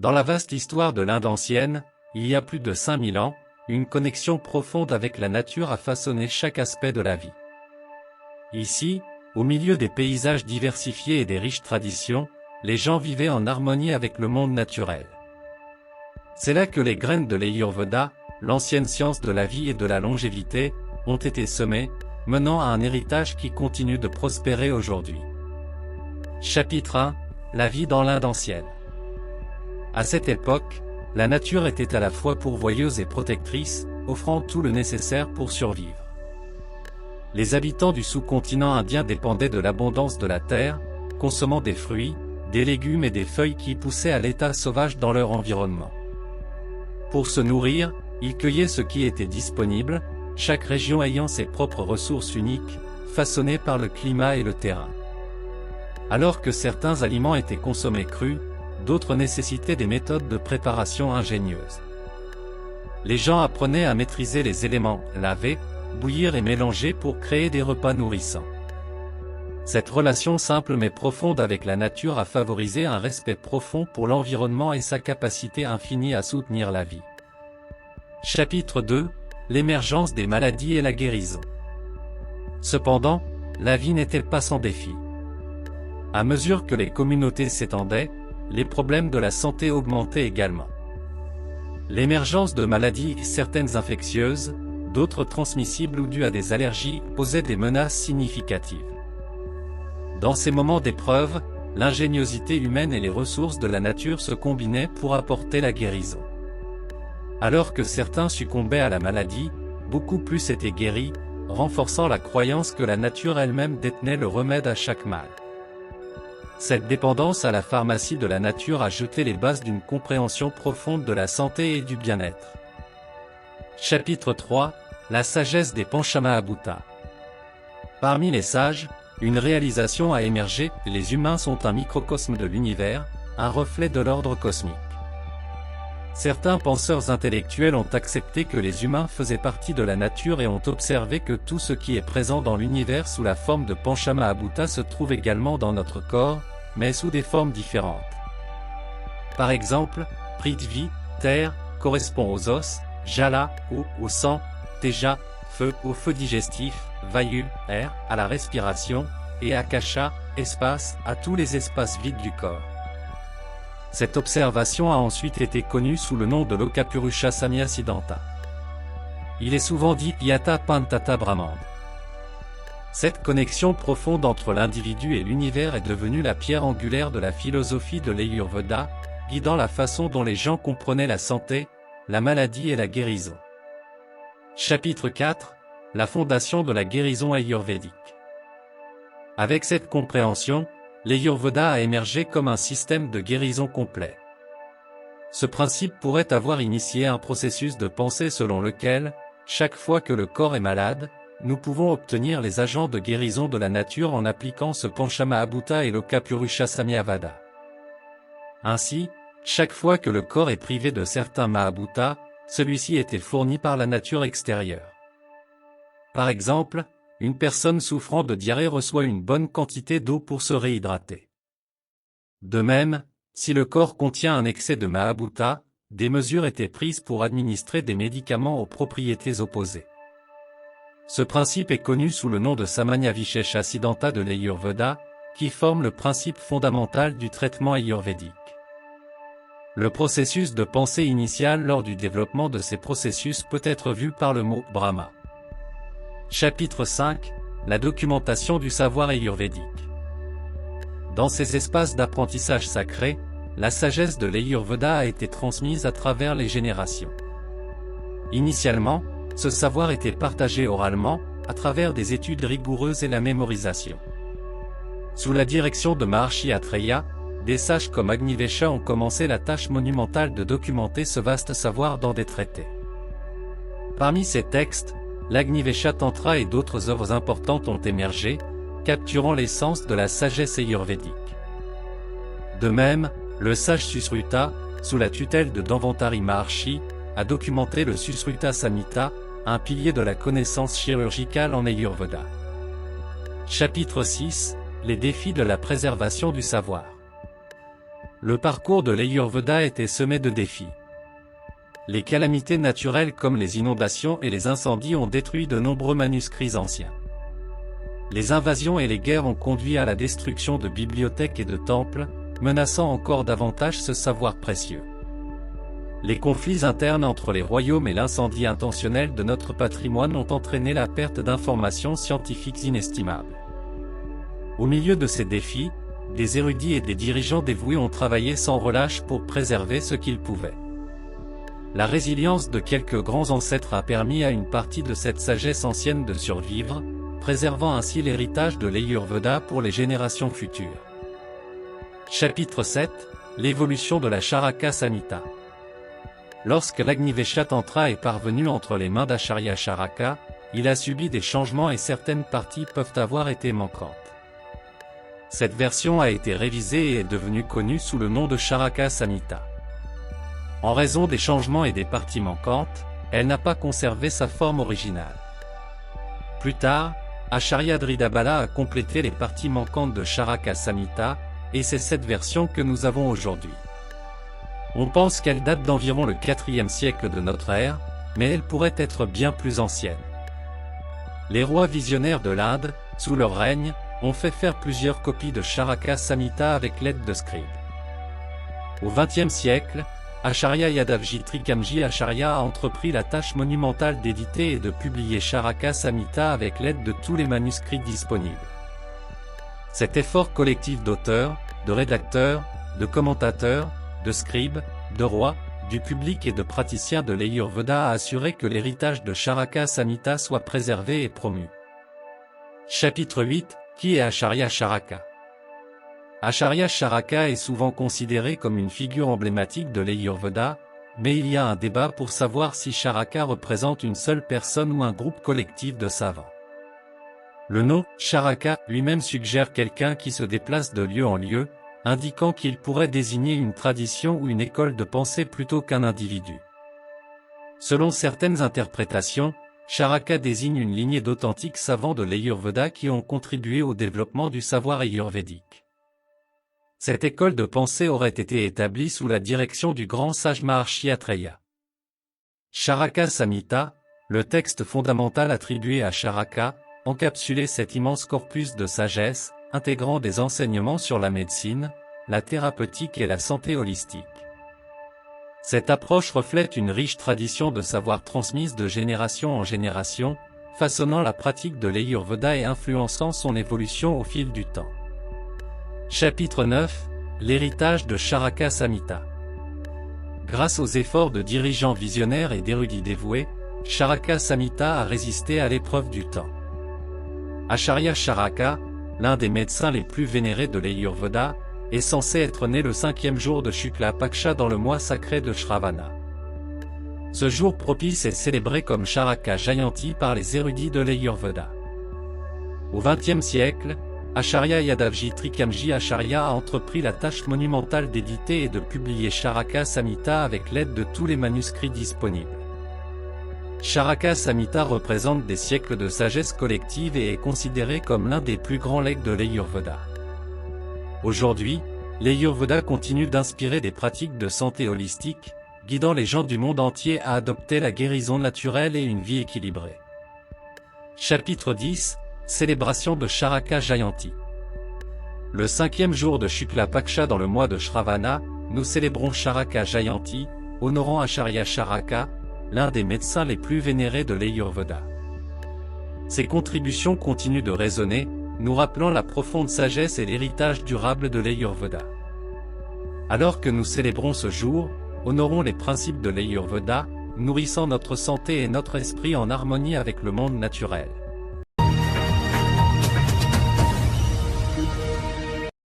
Dans la vaste histoire de l'Inde ancienne, il y a plus de 5000 ans, une connexion profonde avec la nature a façonné chaque aspect de la vie. Ici, au milieu des paysages diversifiés et des riches traditions, les gens vivaient en harmonie avec le monde naturel. C'est là que les graines de l'Ayurveda, l'ancienne science de la vie et de la longévité, ont été semées, menant à un héritage qui continue de prospérer aujourd'hui. Chapitre 1 : La vie dans l'Inde ancienne. À cette époque, la nature était à la fois pourvoyeuse et protectrice, offrant tout le nécessaire pour survivre. Les habitants du sous-continent indien dépendaient de l'abondance de la terre, consommant des fruits, des légumes et des feuilles qui poussaient à l'état sauvage dans leur environnement. Pour se nourrir, ils cueillaient ce qui était disponible, chaque région ayant ses propres ressources uniques, façonnées par le climat et le terrain. Alors que certains aliments étaient consommés crus, d'autres nécessitaient des méthodes de préparation ingénieuses. Les gens apprenaient à maîtriser les éléments, laver, bouillir et mélanger pour créer des repas nourrissants. Cette relation simple mais profonde avec la nature a favorisé un respect profond pour l'environnement et sa capacité infinie à soutenir la vie. Chapitre 2 : L'émergence des maladies et la guérison. Cependant, la vie n'était pas sans défi. À mesure que les communautés s'étendaient, les problèmes de la santé augmentaient également. L'émergence de maladies, certaines infectieuses, d'autres transmissibles ou dues à des allergies, posaient des menaces significatives. Dans ces moments d'épreuve, l'ingéniosité humaine et les ressources de la nature se combinaient pour apporter la guérison. Alors que certains succombaient à la maladie, beaucoup plus étaient guéris, renforçant la croyance que la nature elle-même détenait le remède à chaque mal. Cette dépendance à la pharmacie de la nature a jeté les bases d'une compréhension profonde de la santé et du bien-être. Chapitre 3 : La sagesse des Panchamahaputta. Parmi les sages, une réalisation a émergé: les humains sont un microcosme de l'univers, un reflet de l'ordre cosmique. Certains penseurs intellectuels ont accepté que les humains faisaient partie de la nature et ont observé que tout ce qui est présent dans l'univers sous la forme de Panchamahaputta se trouve également dans notre corps, mais sous des formes différentes. Par exemple, Prithvi, terre, correspond aux os, Jala, eau, au sang, Teja, feu, au feu digestif, Vayu, air, à la respiration, et Akasha, espace, à tous les espaces vides du corps. Cette observation a ensuite été connue sous le nom de Lokapurusha Samya Siddhanta. Il est souvent dit Yata Pantata Brahmanda. Cette connexion profonde entre l'individu et l'univers est devenue la pierre angulaire de la philosophie de l'Ayurveda, guidant la façon dont les gens comprenaient la santé, la maladie et la guérison. Chapitre 4 : La fondation de la guérison ayurvédique. Avec cette compréhension, l'Ayurveda a émergé comme un système de guérison complet. Ce principe pourrait avoir initié un processus de pensée selon lequel, chaque fois que le corps est malade, nous pouvons obtenir les agents de guérison de la nature en appliquant ce Panchamahaputta et Lokapurusha Samyavada. Ainsi, chaque fois que le corps est privé de certains Mahabhutas, celui-ci était fourni par la nature extérieure. Par exemple, une personne souffrant de diarrhée reçoit une bonne quantité d'eau pour se réhydrater. De même, si le corps contient un excès de Mahabhuta, des mesures étaient prises pour administrer des médicaments aux propriétés opposées. Ce principe est connu sous le nom de Samanya Vishesha Siddhanta de l'Ayurveda, qui forme le principe fondamental du traitement ayurvédique. Le processus de pensée initial lors du développement de ces processus peut être vu par le mot Brahma. Chapitre 5 : La documentation du savoir ayurvédique. Dans ces espaces d'apprentissage sacré, la sagesse de l'Ayurveda a été transmise à travers les générations. Initialement, ce savoir était partagé oralement, à travers des études rigoureuses et la mémorisation. Sous la direction de Maharshi Atreya, des sages comme Agnivesha ont commencé la tâche monumentale de documenter ce vaste savoir dans des traités. Parmi ces textes, l'Agnivesha Tantra et d'autres œuvres importantes ont émergé, capturant l'essence de la sagesse ayurvédique. De même, le sage Susruta, sous la tutelle de Dhanvantari Maharshi, a documenté le Susruta Samhita, un pilier de la connaissance chirurgicale en Ayurveda. Chapitre 6 : Les défis de la préservation du savoir. Le parcours de l'Ayurveda était semé de défis. Les calamités naturelles comme les inondations et les incendies ont détruit de nombreux manuscrits anciens. Les invasions et les guerres ont conduit à la destruction de bibliothèques et de temples, menaçant encore davantage ce savoir précieux. Les conflits internes entre les royaumes et l'incendie intentionnel de notre patrimoine ont entraîné la perte d'informations scientifiques inestimables. Au milieu de ces défis, des érudits et des dirigeants dévoués ont travaillé sans relâche pour préserver ce qu'ils pouvaient. La résilience de quelques grands ancêtres a permis à une partie de cette sagesse ancienne de survivre, préservant ainsi l'héritage de l'Ayurveda pour les générations futures. Chapitre 7 – L'évolution de la Charaka Samhita. Lorsque l'Agnivesha-tantra est parvenu entre les mains d'Acharya Charaka, il a subi des changements et certaines parties peuvent avoir été manquantes. Cette version a été révisée et est devenue connue sous le nom de Charaka Samhita. En raison des changements et des parties manquantes, elle n'a pas conservé sa forme originale. Plus tard, Acharya Dridabala a complété les parties manquantes de Charaka Samhita, et c'est cette version que nous avons aujourd'hui. On pense qu'elle date d'environ le 4e siècle de notre ère, mais elle pourrait être bien plus ancienne. Les rois visionnaires de l'Inde, sous leur règne, ont fait faire plusieurs copies de Charaka Samhita avec l'aide de scribes. Au XXe siècle, Acharya Yadavji Trikamji Acharya a entrepris la tâche monumentale d'éditer et de publier Charaka Samhita avec l'aide de tous les manuscrits disponibles. Cet effort collectif d'auteurs, de rédacteurs, de commentateurs, de scribes, de rois, du public et de praticiens de l'Ayurveda a assuré que l'héritage de Charaka Samhita soit préservé et promu. Chapitre 8 – Qui est Acharya Charaka? Acharya Charaka est souvent considéré comme une figure emblématique de l'Ayurveda, mais il y a un débat pour savoir si Charaka représente une seule personne ou un groupe collectif de savants. Le nom « Charaka » lui-même suggère quelqu'un qui se déplace de lieu en lieu, indiquant qu'il pourrait désigner une tradition ou une école de pensée plutôt qu'un individu. Selon certaines interprétations, Charaka désigne une lignée d'authentiques savants de l'Ayurveda qui ont contribué au développement du savoir ayurvédique. Cette école de pensée aurait été établie sous la direction du grand sage Maharshi Atreya. Charaka Samhita, le texte fondamental attribué à Charaka, encapsulait cet immense corpus de sagesse, intégrant des enseignements sur la médecine, la thérapeutique et la santé holistique. Cette approche reflète une riche tradition de savoir transmise de génération en génération, façonnant la pratique de l'Ayurveda et influençant son évolution au fil du temps. Chapitre 9 – L'héritage de Charaka Samhita. Grâce aux efforts de dirigeants visionnaires et d'érudits dévoués, Charaka Samhita a résisté à l'épreuve du temps. Acharya Charaka, l'un des médecins les plus vénérés de l'Ayurveda, est censé être né le 5e jour de Shukla Paksha dans le mois sacré de Shravana. Ce jour propice est célébré comme Charaka Jayanti par les érudits de l'Ayurveda. Au XXe siècle, Acharya Yadavji Trikamji Acharya a entrepris la tâche monumentale d'éditer et de publier Charaka Samhita avec l'aide de tous les manuscrits disponibles. Charaka Samhita représente des siècles de sagesse collective et est considéré comme l'un des plus grands legs de l'Ayurveda. Aujourd'hui, l'Ayurveda continue d'inspirer des pratiques de santé holistique, guidant les gens du monde entier à adopter la guérison naturelle et une vie équilibrée. Chapitre 10 – Célébration de Charaka Jayanti. Le 5e jour de Shukla Paksha dans le mois de Shravana, nous célébrons Charaka Jayanti, honorant Acharya Charaka, l'un des médecins les plus vénérés de l'Ayurveda. Ses contributions continuent de résonner, nous rappelant la profonde sagesse et l'héritage durable de l'Ayurveda. Alors que nous célébrons ce jour, honorons les principes de l'Ayurveda, nourrissant notre santé et notre esprit en harmonie avec le monde naturel.